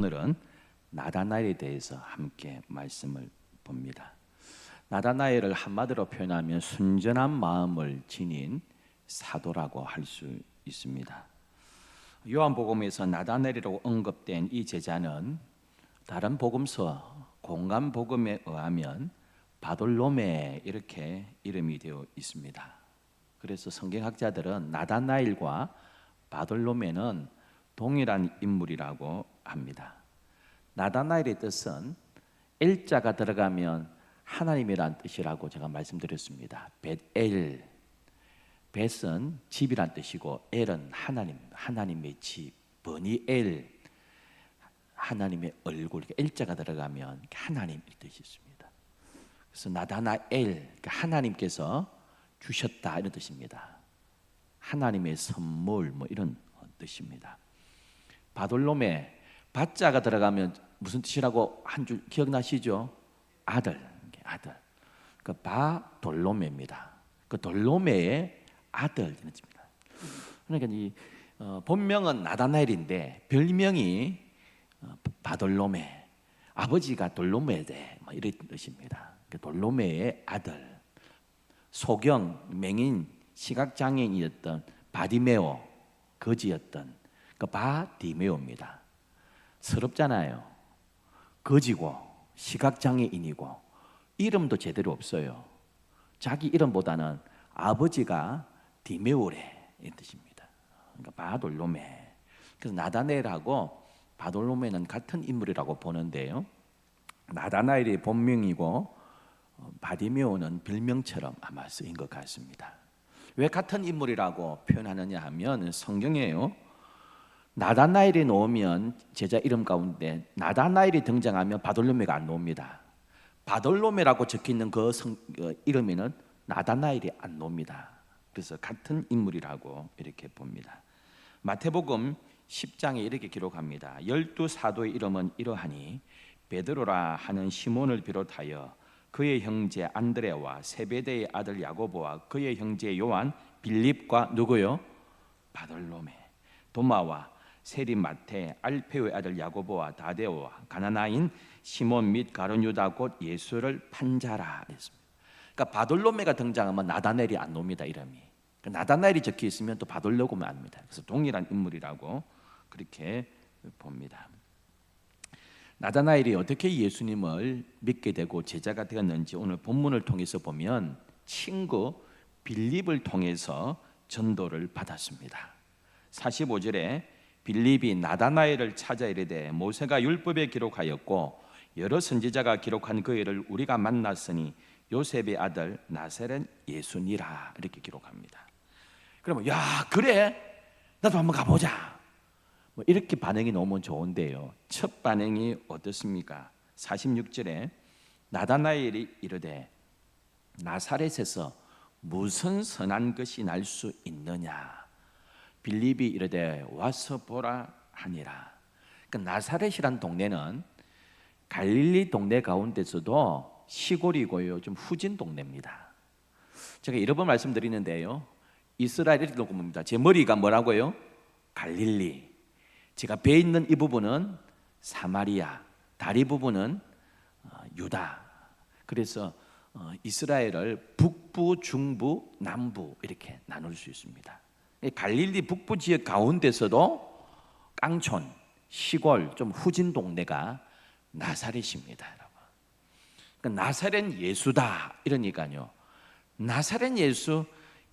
오늘은 나다나엘에 대해서 함께 말씀을 봅니다. 나다나엘을 한마디로 표현하면 순전한 마음을 지닌 사도라고 할 수 있습니다. 요한복음에서 나다나엘이라고 언급된 이 제자는 다른 복음서 공간복음에 의하면 바돌로메 이렇게 이름이 되어 있습니다. 그래서 성경학자들은 나다나엘과 바돌로메는 동일한 인물이라고 합니다. 나다나엘의 뜻은 엘자가 들어가면 하나님이란 뜻이라고 제가 말씀드렸습니다. 벳엘, 벳은 집이란 뜻이고 엘은 하나님, 하나님의 집, 버니엘, 하나님의 얼굴, 엘자가 들어가면 하나님의 뜻이 있습니다. 그래서 나다나엘, 하나님께서 주셨다 이런 뜻입니다. 하나님의 선물 이런 뜻입니다. 바돌로메, 바자가 들어가면 무슨 뜻이라고 한 줄 기억나시죠? 아들, 아들. 그 바돌로메입니다. 그 돌로메의 아들 이런 뜻입니다. 그러니까 이 본명은 나다나엘인데 별명이 바돌로메, 아버지가 돌로메데 이런 뜻입니다. 그 돌로메의 아들. 소경, 맹인, 시각장애인이었던 바디메오, 거지였던 그 바디메오입니다. 서럽잖아요. 거지고 시각장애인이고 이름도 제대로 없어요. 자기 이름보다는 아버지가 디메오레 이 뜻입니다. 그러니까 바돌로메. 그래서 나다나엘하고 바돌로메는 같은 인물이라고 보는데요. 나다나엘이 본명이고 바디메오는 별명처럼 아마 쓰인 것 같습니다. 왜 같은 인물이라고 표현하느냐 하면 성경에요. 나다나엘이 나오면 제자 이름 가운데 나다나엘이 등장하면 바돌로메가 안 나옵니다. 바돌로메라고 적혀있는 그 이름에는 나다나엘이 안 나옵니다. 그래서 같은 인물이라고 이렇게 봅니다. 마태복음 10장에 이렇게 기록합니다. 12사도의 이름은 이러하니 베드로라 하는 시몬을 비롯하여 그의 형제 안드레와 세베대의 아들 야고보와 그의 형제 요한, 빌립과 누구요? 바돌로메, 도마와 세리 마테, 알페오의 아들 야고보와 다데오와 가나나인 시몬 및 가룟 유다 곧 예수를 판자라 했습니다. 그러니까 바돌로메가 등장하면 나다나엘이 안 나옵니다. 이름이. 그러니까 나다나엘이 적혀 있으면 또 바돌로메가 아닙니다. 그래서 동일한 인물이라고 그렇게 봅니다. 나다나엘이 어떻게 예수님을 믿게 되고 제자가 되었는지 오늘 본문을 통해서 보면 친구 빌립을 통해서 전도를 받았습니다. 45절에 빌립이 나다나엘을 찾아 이르되 모세가 율법에 기록하였고 여러 선지자가 기록한 그 일을 우리가 만났으니 요셉의 아들 나사렛 예수니라 이렇게 기록합니다. 그러면 야 그래 나도 한번 가보자 이렇게 반응이 나오면 좋은데요. 첫 반응이 어떻습니까? 46절에 나다나엘이 이르되 나사렛에서 무슨 선한 것이 날 수 있느냐? 빌립이 이르되 와서 보라 하니라. 그러니까 나사렛이란 동네는 갈릴리 동네 가운데서도 시골이고요, 좀 후진 동네입니다. 제가 여러 번 말씀드리는데요, 이스라엘 이렇게 놓고 봅니다. 제 머리가 뭐라고요? 갈릴리. 제가 배에 있는 이 부분은 사마리아, 다리 부분은 유다. 그래서 이스라엘을 북부, 중부, 남부 이렇게 나눌 수 있습니다. 갈릴리 북부 지역 가운데서도 깡촌, 시골, 좀 후진 동네가 나사렛입니다, 여러분. 그러니까 나사렛 예수다 이러니까요. 나사렛 예수,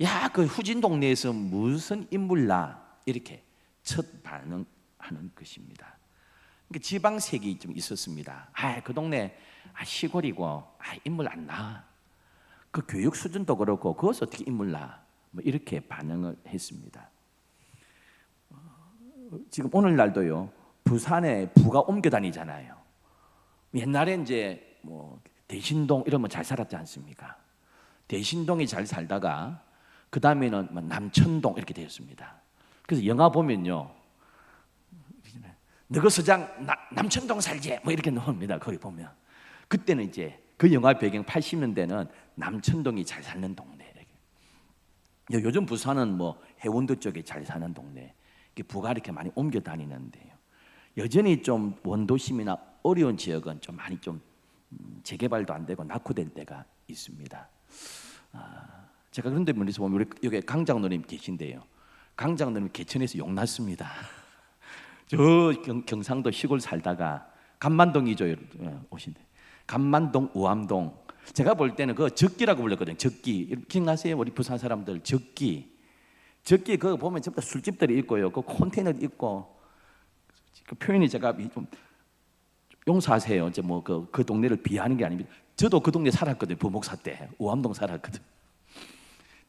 야, 그 후진 동네에서 무슨 인물나 이렇게 첫 반응하는 것입니다. 그러니까 지방색이 좀 있었습니다. 그 동네 시골이고 인물 안 나. 그 교육 수준도 그렇고 그것이 어떻게 인물 나? 이렇게 반응을 했습니다. 지금 오늘날도요 부산에 부가 옮겨 다니잖아요. 옛날에 이제 대신동 이러면 잘 살았지 않습니까? 대신동이 잘 살다가 그 다음에는 남천동 이렇게 되었습니다. 그래서 영화 보면요, 너그 서장 남천동 살지 이렇게 나옵니다. 거기 보면 그때는 이제 그 영화 배경 80년대는 남천동이 잘 사는 동네. 요즘 부산은 해운도 쪽에 잘 사는 동네. 부가 이렇게 많이 옮겨 다니는데요. 여전히 좀 원도심이나 어려운 지역은 좀 많이 좀 재개발도 안 되고 낙후된 때가 있습니다. 제가 그런데 멀리서 보면 우리 여기 강 장로님 계신데요. 강 장로님 개천에서 용났습니다. 저 경상도 시골 살다가 간만동이죠, 오신데 간만동, 우암동. 제가 볼 때는 그 적기라고 불렀거든요. 적기 기억나세요? 우리 부산 사람들 적기 그거 보면 전부 다 술집들이 있고요. 그 컨테이너 있고 그 표현이 제가 좀 용서하세요. 이제 뭐 그 동네를 비하하는 게 아닙니다. 저도 그 동네 살았거든요. 부목사 때 우암동 살았거든.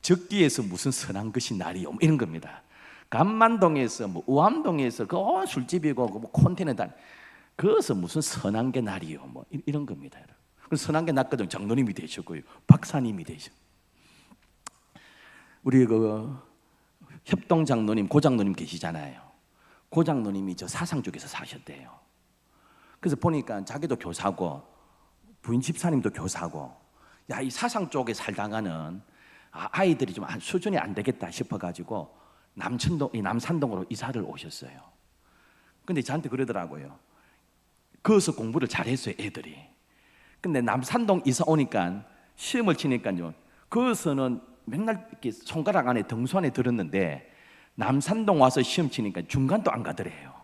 적기에서 무슨 선한 것이 날이요, 뭐 이런 겁니다. 간만동에서 뭐 우암동에서 그 술집이고 뭐 컨테이너다. 그것은 무슨 선한 게 날이요, 뭐 이런 겁니다. 그래서 선한 게 났거든. 장로님이 되셨고요, 박사님이 되셨. 우리 그 협동 장로님, 고 장로님 계시잖아요. 고 장로님이 저 사상 쪽에서 사셨대요. 그래서 보니까 자기도 교사고 부인 집사님도 교사고, 야, 이 사상 쪽에 살다가는 아이들이 좀 수준이 안 되겠다 싶어가지고 남산동으로 이사를 오셨어요. 근데 저한테 그러더라고요. 거기서 공부를 잘했어요, 애들이. 근데 남산동 이사 오니까 시험을 치니까요, 거기서는 맨날 이렇게 손가락 안에 등수 안에 들었는데 남산동 와서 시험 치니까 중간도 안 가더래요.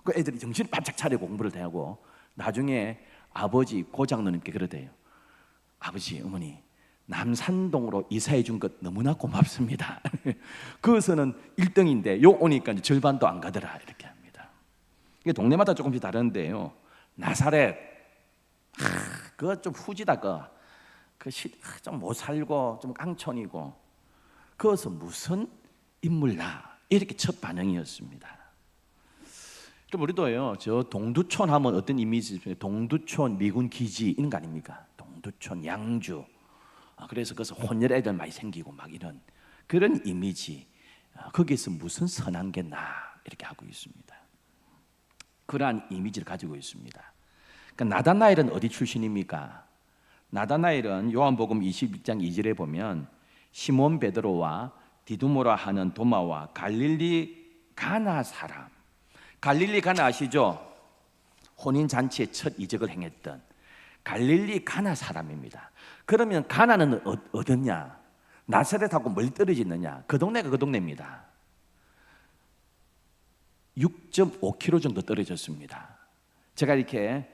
그 애들이 정신을 바짝 차리고 공부를 하고, 나중에 아버지 고장로님께 그러대요. 아버지, 어머니, 남산동으로 이사해 준 것 너무나 고맙습니다. 거기서는 1등인데 요 오니까 절반도 안 가더라, 이렇게 합니다. 이게 동네마다 조금씩 다른데요, 나사렛 그거 좀 후지다. 좀 못 살고 좀 깡촌이고, 그것은 무슨 인물나, 이렇게 첫 반응이었습니다. 그럼 우리도요, 저 동두촌 하면 어떤 이미지? 동두촌 미군 기지 이런 거 아닙니까? 동두촌 양주. 그래서 거기서 혼혈 애들 많이 생기고 막 이런 그런 이미지. 거기에서 무슨 선한 게 나, 이렇게 하고 있습니다. 그러한 이미지를 가지고 있습니다. 그러니까 나다나엘은 어디 출신입니까? 나다나엘은 요한복음 21장 2절에 보면 시몬 베드로와 디두모라 하는 도마와 갈릴리 가나 사람. 갈릴리 가나 아시죠? 혼인잔치의 첫 이적을 행했던 갈릴리 가나 사람입니다. 그러면 가나는 어디냐? 나사렛하고 멀리 떨어져 있느냐? 그 동네가 그 동네입니다. 6.5km 정도 떨어졌습니다. 제가 이렇게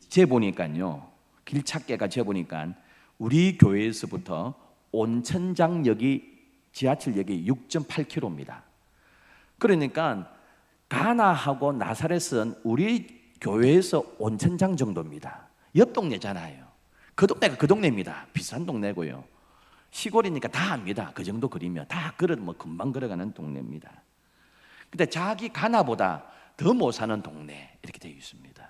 재보니까요, 길찾기가 재보니까 우리 교회에서부터 온천장역이 지하철역이 6.8km입니다. 그러니까 가나하고 나사렛은 우리 교회에서 온천장 정도입니다. 옆 동네잖아요. 그 동네가 그 동네입니다. 비싼 동네고요. 시골이니까 다 압니다. 그 정도 거리면 다 뭐 금방 걸어가는 동네입니다. 근데 자기 가나보다 더 못 사는 동네, 이렇게 되어 있습니다.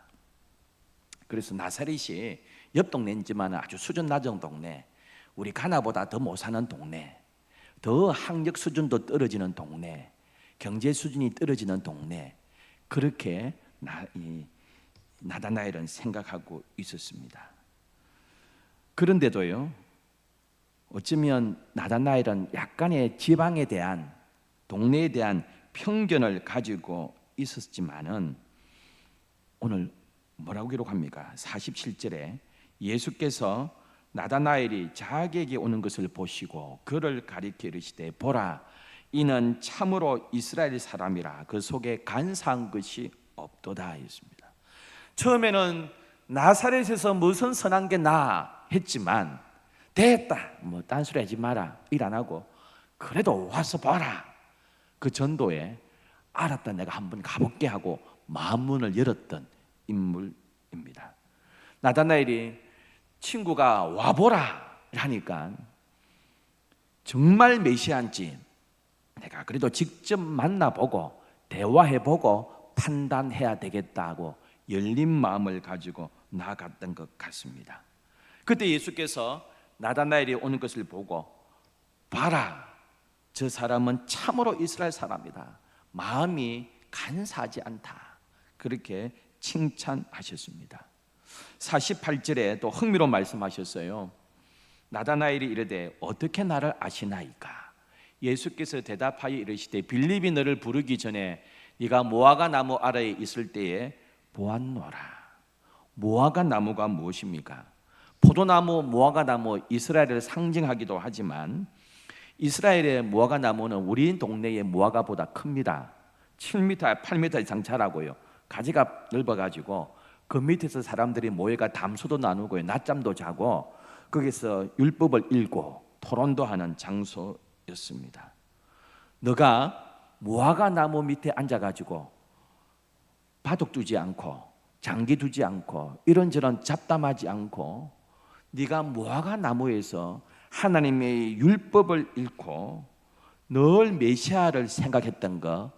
그래서 나사렛이 옆 동네이지만 아주 수준 낮은 동네, 우리 가나보다 더 못 사는 동네, 더 학력 수준도 떨어지는 동네, 경제 수준이 떨어지는 동네, 그렇게 나다나엘은 생각하고 있었습니다. 그런데도요, 어쩌면 나다나엘은 약간의 지방에 대한, 동네에 대한 편견을 가지고 있었지만은 오늘 뭐라고 기록합니까? 47절에 예수께서 나다나엘이 자기에게 오는 것을 보시고 그를 가리켜 이르시되, 보라, 이는 참으로 이스라엘 사람이라, 그 속에 간사한 것이 없도다 했습니다. 처음에는 나사렛에서 무슨 선한 게 나 했지만, 됐다, 뭐 딴소리 하지 마라, 일 안 하고 그래도 와서 봐라, 그 전도에 알았다, 내가 한번 가볼게 하고 마음문을 열었던 인물입니다. 나다나엘이 친구가 와보라 하니까 정말 메시아인지 내가 그래도 직접 만나보고 대화해보고 판단해야 되겠다고 열린 마음을 가지고 나아갔던 것 같습니다. 그때 예수께서 나다나엘이 오는 것을 보고, 봐라, 저 사람은 참으로 이스라엘 사람이다, 마음이 간사하지 않다, 그렇게 칭찬하셨습니다. 48절에 또 흥미로운 말씀하셨어요. 나다나엘이 이르되, 어떻게 나를 아시나이까? 예수께서 대답하여 이르시되, 빌립이 너를 부르기 전에 네가 무화과 나무 아래에 있을 때에 보았노라. 무화과 나무가 무엇입니까? 포도나무, 무화과 나무, 이스라엘을 상징하기도 하지만 이스라엘의 무화과 나무는 우리 동네의 무화과보다 큽니다. 7m, 8m 이상 자라고요. 가지가 넓어가지고 그 밑에서 사람들이 모여가 담소도 나누고요, 낮잠도 자고 거기서 율법을 읽고 토론도 하는 장소였습니다. 너가 무화과 나무 밑에 앉아가지고 바둑 두지 않고 장기 두지 않고 이런저런 잡담하지 않고 네가 무화과 나무에서 하나님의 율법을 읽고 늘 메시아를 생각했던 거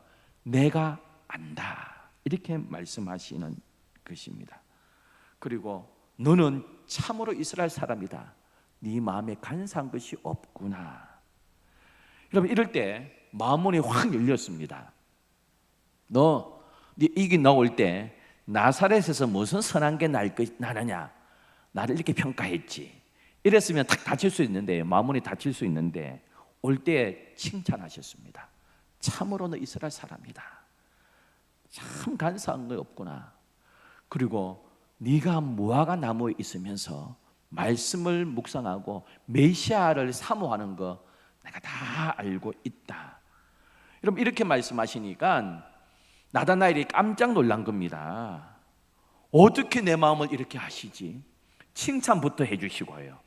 내가 안다, 이렇게 말씀하시는 것입니다. 그리고 너는 참으로 이스라엘 사람이다. 네 마음에 간사한 것이 없구나. 여러분, 이럴 때 마음문이 확 열렸습니다. 너 이게 나올 때 나사렛에서 무슨 선한 게 나느냐, 나를 이렇게 평가했지. 이랬으면 탁 다칠 수 있는데, 마음문이 다칠 수 있는데 올 때 칭찬하셨습니다. 참으로 너 이스라엘 사람이다. 참 간사한 거 없구나. 그리고 네가 무화과 나무에 있으면서 말씀을 묵상하고 메시아를 사모하는 거 내가 다 알고 있다. 여러분, 이렇게 말씀하시니까 나다나엘이 깜짝 놀란 겁니다. 어떻게 내 마음을 이렇게 하시지? 칭찬부터 해주시고요,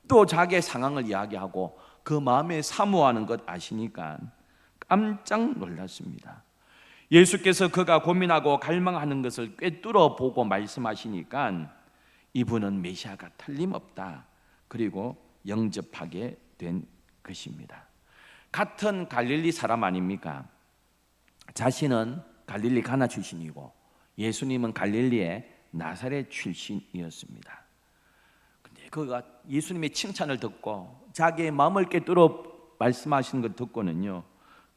또 자기의 상황을 이야기하고 그 마음에 사모하는 것 아시니까 깜짝 놀랐습니다. 예수께서 그가 고민하고 갈망하는 것을 꿰뚫어 보고 말씀하시니까 이분은 메시아가 틀림없다, 그리고 영접하게 된 것입니다. 같은 갈릴리 사람 아닙니까? 자신은 갈릴리 가나 출신이고 예수님은 갈릴리의 나사렛 출신이었습니다. 근데 그가 예수님의 칭찬을 듣고 자기의 마음을 꿰뚫어 말씀하시는 걸 듣고는요,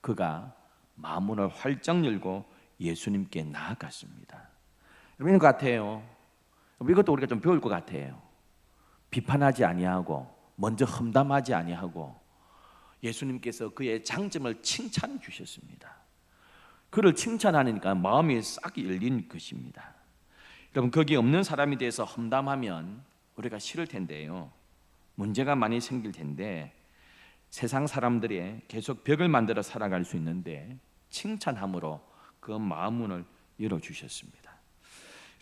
그가 마음문을 활짝 열고 예수님께 나아갔습니다. 여러분, 이것 같아요. 이것도 우리가 좀 배울 것 같아요. 비판하지 아니하고 먼저 험담하지 아니하고 예수님께서 그의 장점을 칭찬해 주셨습니다. 그를 칭찬하니까 마음이 싹 열린 것입니다. 여러분, 거기 없는 사람에 대해서 험담하면 우리가 싫을 텐데요, 문제가 많이 생길 텐데 세상 사람들이 계속 벽을 만들어 살아갈 수 있는데 칭찬함으로 그 마음문을 열어주셨습니다.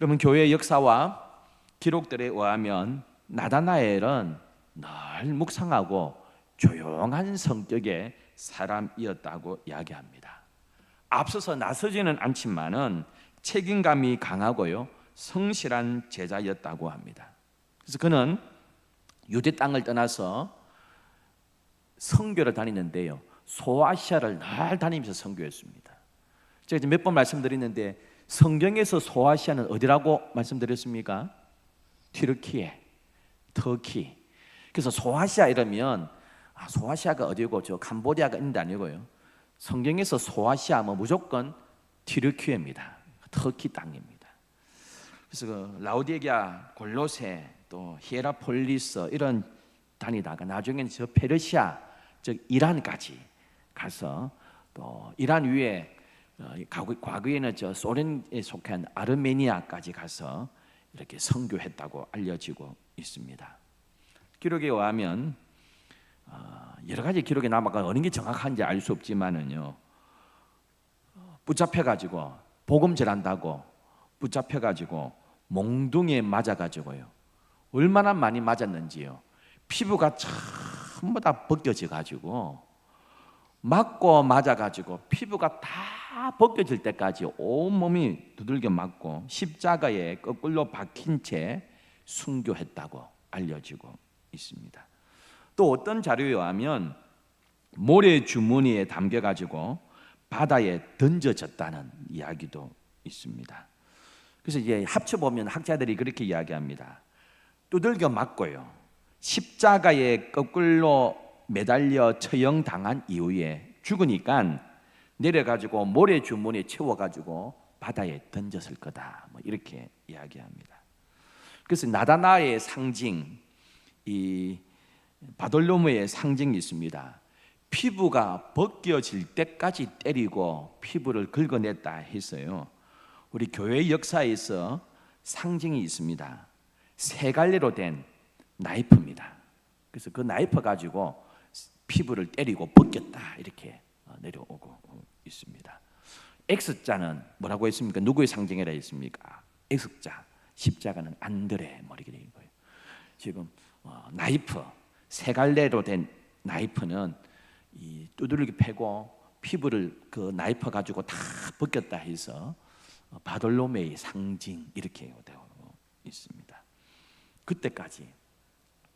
여러분, 교회의 역사와 기록들에 의하면 나다나엘은 늘 묵상하고 조용한 성격의 사람이었다고 이야기합니다. 앞서서 나서지는 않지만은 책임감이 강하고요, 성실한 제자였다고 합니다. 그래서 그는 유대 땅을 떠나서 선교를 다니는데요, 소아시아를 늘 다니면서 선교했습니다. 제가 이제 몇 번 말씀드렸는데 성경에서 소아시아는 어디라고 말씀드렸습니까? 튀르키예, 터키. 그래서 소아시아 이러면 소아시아가 어디고 저 캄보디아가 있는 데 아니고요, 성경에서 소아시아 하면 무조건 튀르키예입니다. 터키 땅입니다. 그래서 그 라우디게아, 골로새, 또 히에라폴리스 이런 다니다가 나중에는 저 페르시아, 즉 이란까지 가서 또 이란 위에 과거에는 저 소련에 속한 아르메니아까지 가서 이렇게 선교했다고 알려지고 있습니다. 기록에 의하면 여러 가지 기록에 남아가 어느 게 정확한지 알 수 없지만은요, 붙잡혀가지고 복음전한다고 붙잡혀가지고 몽둥이에 맞아가지고요, 얼마나 많이 맞았는지요, 피부가 전부 다 벗겨져 가지고 맞고 맞아가지고 피부가 다 벗겨질 때까지 온몸이 두들겨 맞고 십자가에 거꾸로 박힌 채 순교했다고 알려지고 있습니다. 또 어떤 자료에 의하면 모래 주머니에 담겨가지고 바다에 던져졌다는 이야기도 있습니다. 그래서 이제 합쳐보면 학자들이 그렇게 이야기합니다. 두들겨 맞고요, 십자가에 거꾸로 매달려 처형당한 이후에 죽으니까 내려가지고 모래 주머니에 채워가지고 바다에 던졌을 거다, 뭐 이렇게 이야기합니다. 그래서 나다나의 상징, 이 바돌로무의 상징이 있습니다. 피부가 벗겨질 때까지 때리고 피부를 긁어냈다 했어요. 우리 교회 역사에서 상징이 있습니다. 세 갈래로 된 나이프입니다. 그래서 그 나이프 가지고 피부를 때리고 벗겼다 이렇게 내려오고 있습니다. X자는 뭐라고 했습니까? 누구의 상징이라 했습니까? X자, 십자가는 안드레 머리가 된 거예요. 지금 나이프, 세 갈래로 된 나이프는 이 두들겨 패고 피부를 그 나이프 가지고 다 벗겼다 해서 바돌로메의 상징 이렇게 되어 있습니다. 그때까지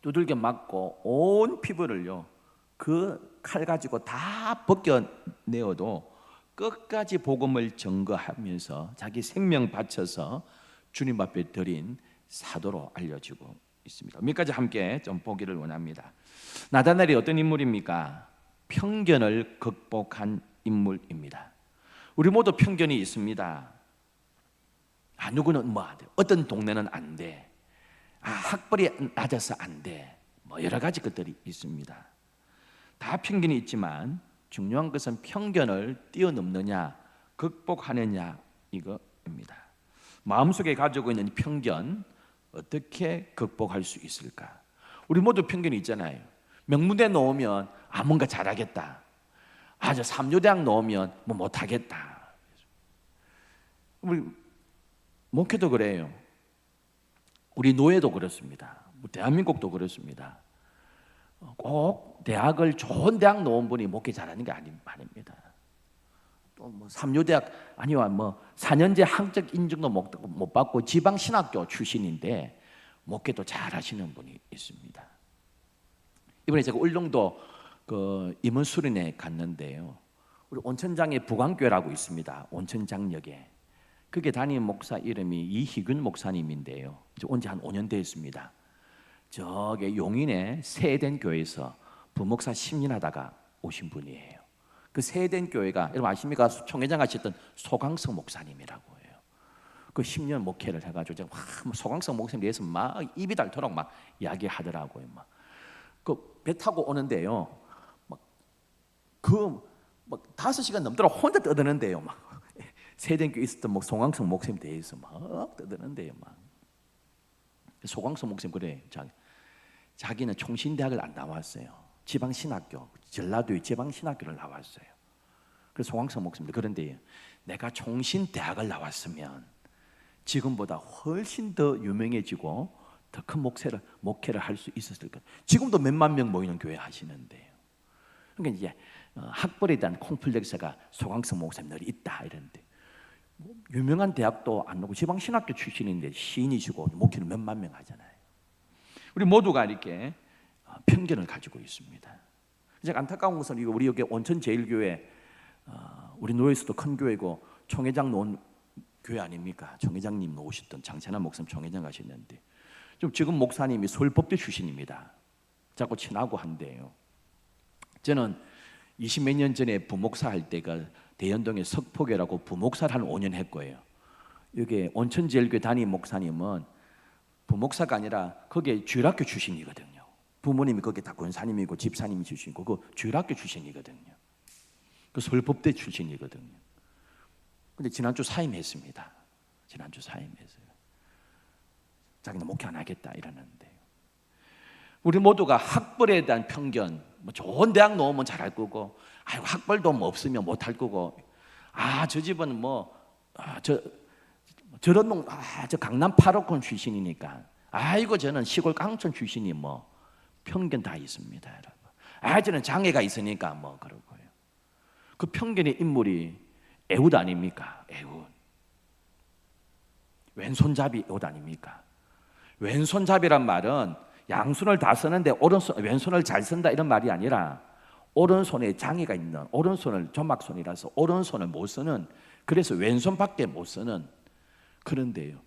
두들겨 맞고 온 피부를요 그 칼 가지고 다 벗겨내어도 끝까지 복음을 전거하면서 자기 생명 바쳐서 주님 앞에 드린 사도로 알려지고 있습니다. 몇 가지 함께 좀 보기를 원합니다. 나다나엘이 어떤 인물입니까? 편견을 극복한 인물입니다. 우리 모두 편견이 있습니다. 누구는 뭐 안 돼. 어떤 동네는 안 돼. 학벌이 낮아서 안 돼. 뭐 여러 가지 것들이 있습니다. 다 편견이 있지만 중요한 것은 편견을 뛰어넘느냐, 극복하느냐 이거입니다. 마음속에 가지고 있는 편견 어떻게 극복할 수 있을까? 우리 모두 편견이 있잖아요. 명문대 넣으면 뭔가 잘하겠다. 저 삼류대학 넣으면 뭐 못하겠다. 우리 목회도 그래요. 우리 노예도 그렇습니다. 대한민국도 그렇습니다. 꼭 대학을 좋은 대학 넣은 분이 목회 잘하는 게 아닙니다. 또 뭐 삼류대학 아니면 뭐 4년제 학적 인증도 못 받고 지방 신학교 출신인데 목회도 잘하시는 분이 있습니다. 이번에 제가 울릉도 그 임원수련회 갔는데요. 우리 온천장에 부광교회라고 있습니다. 온천장역에. 그게 담임 목사 이름이 이희균 목사님인데요. 온 지 한 5년 됐습니다. 저기 용인의 세덴 교회에서 부목사 10년 하다가 오신 분이에요. 그 세덴 교회가 여러분 아십니까? 총회장 하셨던 소강성 목사님이라고 해요. 그 10년 목회를 해가지고 소강성 목사님 대해서 막 입이 닳도록 막 이야기하더라고요. 그 배 타고 오는데요. 막 5시간 넘도록 혼자 떠드는데요. 세덴 교회 있었던 소강성 목사님 대해서 막 떠드는데요. 소강성 목사님 그래. 자기는 총신대학을 안 나왔어요. 지방신학교, 전라도의 지방신학교를 나왔어요. 그래서 소강성 목사님 그런데 내가 총신대학을 나왔으면 지금보다 훨씬 더 유명해지고 더 큰 목회를 할 수 있었을 것. 지금도 몇만 명 모이는 교회 하시는데요. 그러니까 이제 학벌에 대한 콤플렉스가 소강성 목사님 늘 있다 이랬는데 유명한 대학도 안 나오고 지방신학교 출신인데 시인이시고 목회를 몇만 명 하잖아요. 우리 모두가 이렇게 편견을 가지고 있습니다. 이제 안타까운 것은 우리 여기 온천제일교회 우리 노예에서도 큰 교회고 총회장 놓은 교회 아닙니까? 총회장님 놓으셨던 장찬환 목사님 총회장 가셨는데 지금 목사님이 서울법대 출신입니다. 자꾸 친하고 한데요. 저는 20몇 년 전에 부목사 할 때가 대연동의 석포교라고 부목사를 한 5년 했고요. 여기 온천제일교회 담임 목사님은 부목사가 아니라 거기에 주일학교 출신이거든요. 부모님이 거기 다 권사님이고 집사님이 출신이고 그 주일학교 출신이거든요. 그 서울법대 출신이거든요. 근데 지난주 사임했습니다. 지난주 사임했어요. 자기는 목회 안 하겠다 이러는데 우리 모두가 학벌에 대한 편견 좋은 대학 넣으면 잘할 거고 학벌도 없으면 못할 거고 저 집은 저런 놈 저 강남 8호권 출신이니까 저는 시골 깡촌 출신이 편견 다 있습니다 여러분. 저는 장애가 있으니까 그러고요. 그 편견의 인물이 에훗 아닙니까? 에훗. 왼손잡이 에훗 아닙니까? 왼손잡이란 말은 양손을 다 쓰는데 왼손을 잘 쓴다 이런 말이 아니라 오른손에 장애가 있는 오른손을 조막손이라서 오른손을 못 쓰는 그래서 왼손밖에 못 쓰는 그런데요.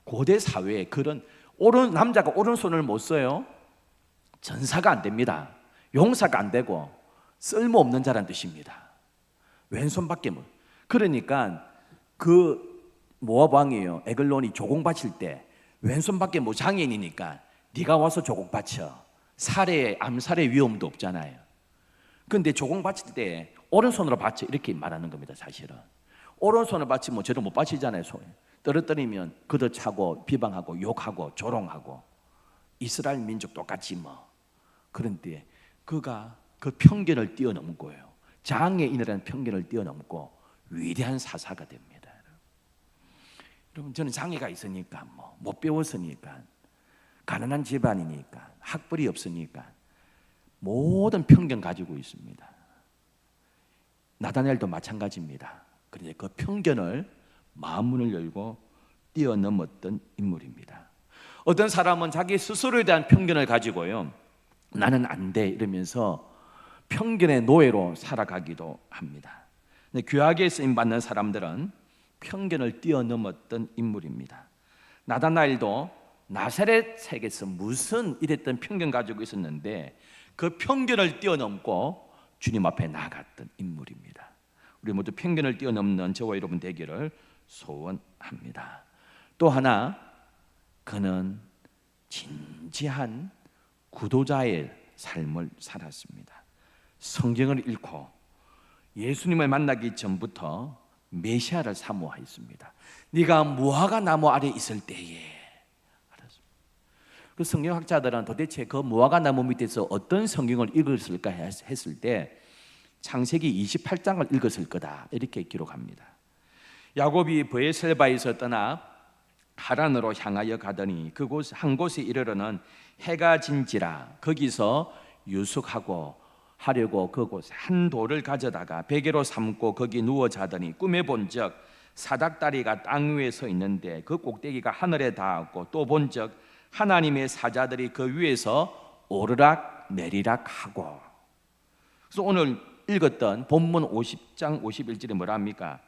고대 사회에 그런 남자가 오른손을 못 써요. 전사가 안 됩니다. 용사가 안 되고 쓸모없는 자란 뜻입니다. 왼손밖에 못. 그러니까 그 모압 왕이요 에글론이 조공 바칠 때 왼손밖에 못 장애인이니까 네가 와서 조공 바쳐. 암살의 위험도 없잖아요. 그런데 조공 바칠 때 오른손으로 받쳐 이렇게 말하는 겁니다. 사실은 오른손을 받치면 저도 못 받치잖아요. 손에 떨어뜨리면 걷어차고 비방하고 욕하고 조롱하고 이스라엘 민족 똑같이 뭐. 그런데 그가 그 편견을 뛰어넘고요, 장애인이라는 편견을 뛰어넘고 위대한 사사가 됩니다. 여러분, 저는 장애가 있으니까 뭐 못 배웠으니까, 가난한 집안이니까, 학벌이 없으니까 모든 편견 가지고 있습니다. 나다니엘도 마찬가지입니다. 그런데 그 편견을 마음문을 열고 뛰어넘었던 인물입니다. 어떤 사람은 자기 스스로에 대한 편견을 가지고요, 나는 안 돼 이러면서 편견의 노예로 살아가기도 합니다. 근데 귀하게 쓰임받는 사람들은 편견을 뛰어넘었던 인물입니다. 나다나엘도 나사렛에게서 무슨 이랬던 편견 가지고 있었는데 그 편견을 뛰어넘고 주님 앞에 나갔던 인물입니다. 우리 모두 편견을 뛰어넘는 저와 여러분 되기를 소원합니다. 또 하나, 그는 진지한 구도자의 삶을 살았습니다. 성경을 읽고 예수님을 만나기 전부터 메시아를 사모하였습니다. 네가 무화과 나무 아래 있을 때에. 그 성경학자들은 도대체 그 무화과 나무 밑에서 어떤 성경을 읽었을까 했을 때 창세기 28장을 읽었을 거다 이렇게 기록합니다. 야곱이 브에셀바에서 떠나 하란으로 향하여 가더니 그곳 한 곳에 이르러는 해가 진지라 거기서 유숙하고 하려고 그곳 한 돌을 가져다가 베개로 삼고 거기 누워 자더니 꿈에 본적 사닥다리가 땅 위에 서 있는데 그 꼭대기가 하늘에 닿았고 또 본적 하나님의 사자들이 그 위에서 오르락 내리락 하고. 그래서 오늘 읽었던 본문 50장 51절에 뭐라 합니까?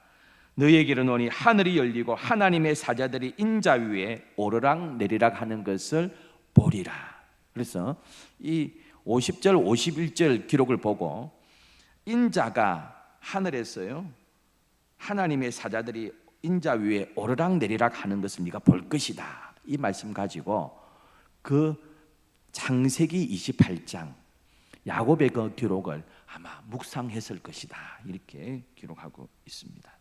너희에게 이르노니 하늘이 열리고 하나님의 사자들이 인자 위에 오르락 내리락 하는 것을 보리라. 그래서 이 50절 51절 기록을 보고 인자가 하늘에서요, 하나님의 사자들이 인자 위에 오르락 내리락 하는 것을 네가 볼 것이다, 이 말씀 가지고 그 창세기 28장 야곱의 그 기록을 아마 묵상했을 것이다 이렇게 기록하고 있습니다.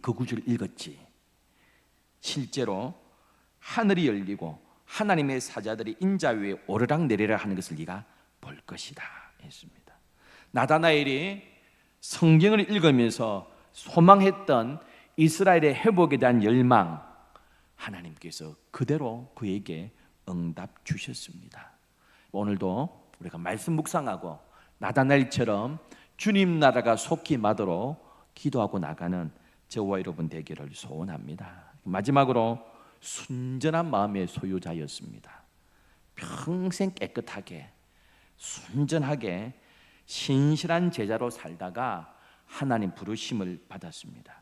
그 구절을 읽었지. 실제로 하늘이 열리고 하나님의 사자들이 인자 위에 오르락 내리락 하는 것을 네가 볼 것이다 했습니다. 나다나엘이 성경을 읽으면서 소망했던 이스라엘의 회복에 대한 열망, 하나님께서 그대로 그에게 응답 주셨습니다. 오늘도 우리가 말씀 묵상하고 나다나엘처럼 주님 나라가 속히 임하도록 기도하고 나가는 저와 여러분 되기를 소원합니다. 마지막으로 순전한 마음의 소유자였습니다. 평생 깨끗하게 순전하게 신실한 제자로 살다가 하나님 부르심을 받았습니다.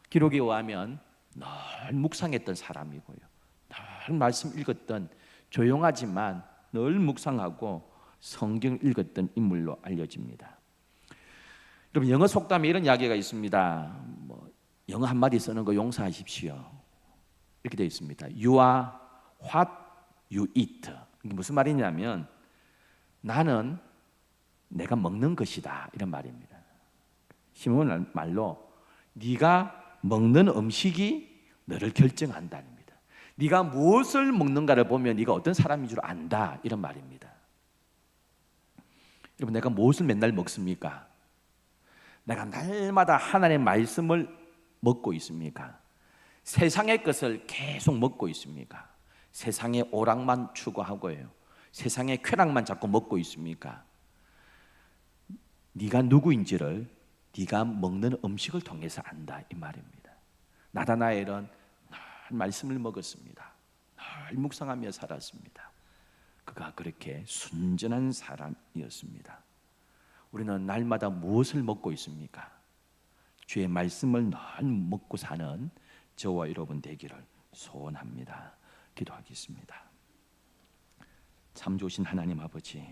기록에 의하면 늘 묵상했던 사람이고요, 늘 말씀 읽었던, 조용하지만 늘 묵상하고 성경 읽었던 인물로 알려집니다. 여러분, 영어 속담에 이런 이야기가 있습니다. 영어 한마디 쓰는 거 용서하십시오. 이렇게 되어 있습니다. You are what you eat. 이게 무슨 말이냐면 나는 내가 먹는 것이다 이런 말입니다. 심은 말로 네가 먹는 음식이 너를 결정한다입니다. 네가 무엇을 먹는가를 보면 네가 어떤 사람인 줄 안다 이런 말입니다. 여러분, 내가 무엇을 맨날 먹습니까? 내가 날마다 하나님의 말씀을 먹고 있습니까? 세상의 것을 계속 먹고 있습니까? 세상의 오락만 추구하고요, 세상의 쾌락만 자꾸 먹고 있습니까? 네가 누구인지를 네가 먹는 음식을 통해서 안다 이 말입니다. 나다나엘은 늘 말씀을 먹었습니다. 늘 묵상하며 살았습니다. 그가 그렇게 순전한 사람이었습니다. 우리는 날마다 무엇을 먹고 있습니까? 주의 말씀을 늘 먹고 사는 저와 여러분 되기를 소원합니다. 기도하겠습니다. 참 좋으신 하나님 아버지,